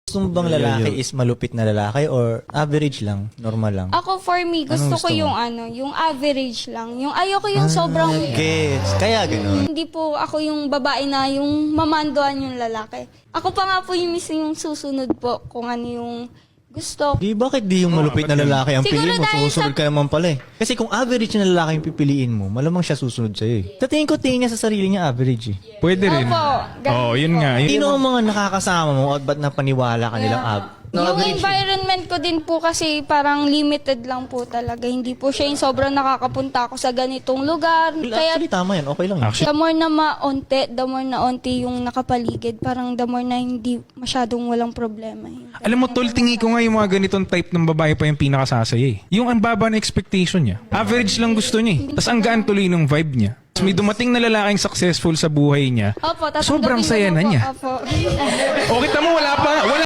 Gusto mo bang lalaki is malupit na lalaki or average lang, normal lang? Ako, for me, gusto Anong ko gusto yung mo? yung average lang. Yung ayoko yung sobrang... Gets. Kaya ganun. Hindi po ako yung babae na yung mamandoan yung lalaki. Ako pa nga po yung mismo yung susunod po kung ano yung gusto. Di, bakit di yung malupit na lalaki ang Siguro piliin mo? dahil Susunod ka naman pala eh. Kasi kung average na lalaki yung pipiliin mo, malamang siya susunod sa'yo eh. Sa tingin ko, tingin niya sa sarili niya average eh. Pwede rin. Opo, ganun Oo, yun po. nga. Sino ang mga nakakasama mo at ba't napaniwala ka nilang Yung average? environment ko din po kasi parang limited lang po talaga. Hindi po siya yung sobrang nakakapunta ako sa ganitong lugar. Kaya Actually, tama yan. Okay lang yun. the more na the more na onti yung nakapaligid, parang the more na hindi masyadong walang problema. Alam mo, tol, tingi ko nga yung mga ganitong type ng babae pa yung pinakasasaya eh. Yung ang baba na expectation niya. Average lang gusto niya eh. Tapos ang gaan tuloy ng vibe niya. Tapos may dumating na lalaking successful sa buhay niya. Opo, tatanggapin Sobrang ko saya na po. niya. Opo. O kita mo, wala pa.